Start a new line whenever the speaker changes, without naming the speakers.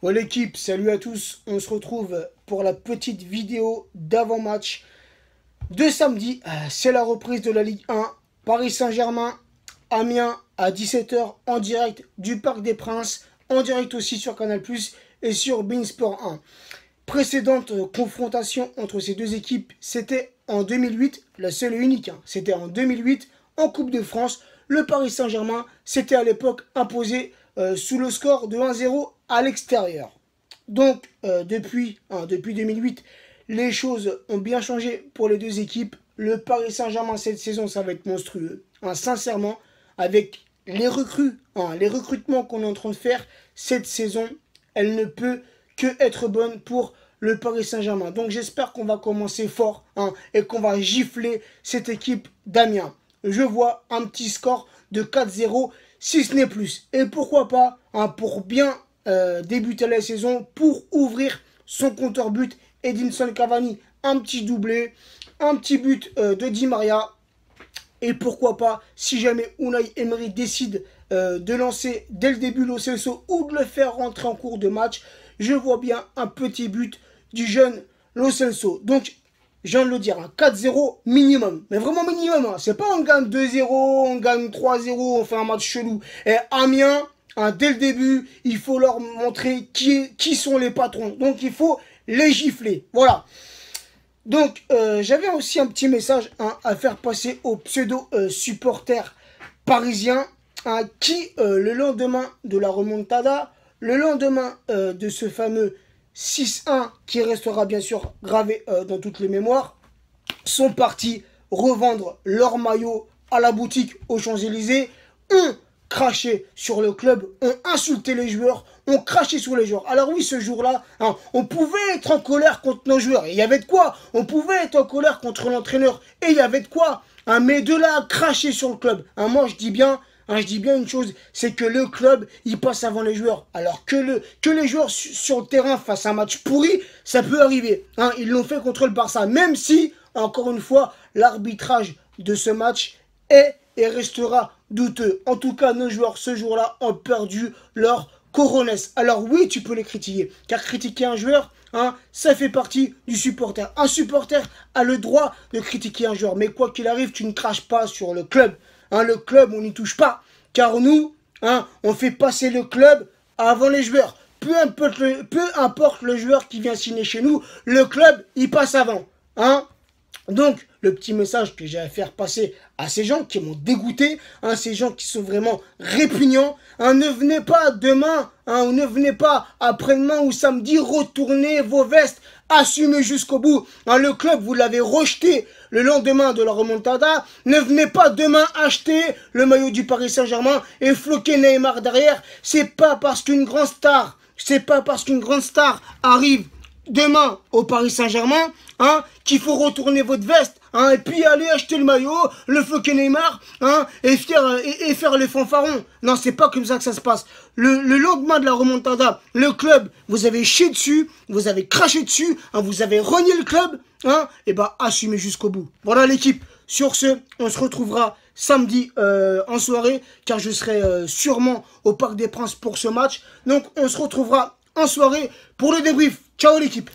Ouais l'équipe, salut à tous, on se retrouve pour la petite vidéo d'avant-match de samedi. C'est la reprise de la Ligue 1, Paris Saint-Germain, Amiens à 17 h en direct du Parc des Princes, en direct aussi sur Canal+, et sur beIN Sport 1. Précédente confrontation entre ces deux équipes, c'était en 2008, la seule et unique, c'était en 2008, en Coupe de France. Le Paris Saint-Germain s'était à l'époque imposé sous le score de 1-0 à l'extérieur. Donc, depuis 2008, les choses ont bien changé pour les deux équipes. Le Paris Saint-Germain, cette saison, ça va être monstrueux. Sincèrement, avec les recrues, les recrutements qu'on est en train de faire, cette saison, elle ne peut que être bonne pour le Paris Saint-Germain. Donc, j'espère qu'on va commencer fort et qu'on va gifler cette équipe d'Amiens. Je vois un petit score de 4-0, si ce n'est plus. Et pourquoi pas, pour bien débuter la saison, pour ouvrir son compteur but, Edinson Cavani, un petit doublé, un petit but de Di Maria. Et pourquoi pas, si jamais Unai Emery décide de lancer dès le début Lo Celso ou de le faire rentrer en cours de match, je vois bien un petit but du jeune Lo Celso. Donc, je viens de le dire, 4-0 minimum. Mais vraiment minimum. C'est pas on gagne 2-0, on gagne 3-0, on fait un match chelou. Et Amiens, dès le début, il faut leur montrer qui sont les patrons. Donc, il faut les gifler. Voilà. Donc, j'avais aussi un petit message à faire passer aux pseudo-supporters parisiens qui, le lendemain de la remontada, le lendemain de ce fameux 6-1 qui restera bien sûr gravé dans toutes les mémoires, sont partis revendre leur maillot à la boutique aux Champs-Élysées, ont craché sur le club, ont insulté les joueurs, ont craché sur les joueurs. Alors oui, ce jour-là, on pouvait être en colère contre nos joueurs, et il y avait de quoi. On pouvait être en colère contre l'entraîneur, et il y avait de quoi. Mais de là à cracher sur le club, moi je dis bien une chose, c'est que le club, il passe avant les joueurs. Alors que les joueurs sur le terrain fassent un match pourri, ça peut arriver. Ils l'ont fait contre le Barça, même si, encore une fois, l'arbitrage de ce match est et restera douteux. En tout cas, nos joueurs, ce jour-là, ont perdu leur coronesse. Alors oui, tu peux les critiquer, car critiquer un joueur, ça fait partie du supporter. Un supporter a le droit de critiquer un joueur, mais quoi qu'il arrive, tu ne craches pas sur le club. Le club, on n'y touche pas. Car nous, on fait passer le club avant les joueurs. Peu importe le joueur qui vient signer chez nous, le club, il passe avant. Donc, le petit message que j'ai à faire passer à ces gens qui m'ont dégoûté, ces gens qui sont vraiment répugnants, ne venez pas demain, ou ne venez pas après-demain ou samedi, retournez vos vestes, assumez jusqu'au bout. Le club, vous l'avez rejeté le lendemain de la remontada. Ne venez pas demain acheter le maillot du Paris Saint-Germain et floquer Neymar derrière. C'est pas parce qu'une grande star arrive demain au Paris Saint-Germain, qu'il faut retourner votre veste, et puis aller acheter le maillot, le floquer Neymar, et faire les fanfarons. Non, c'est pas comme ça que ça se passe. Le lendemain de la remontada, le club, vous avez chié dessus, vous avez craché dessus, vous avez renié le club, et assumez jusqu'au bout. Voilà l'équipe. Sur ce, on se retrouvera samedi en soirée, car je serai sûrement au Parc des Princes pour ce match. Donc, on se retrouvera en soirée pour le débrief. Ciao l'équipe.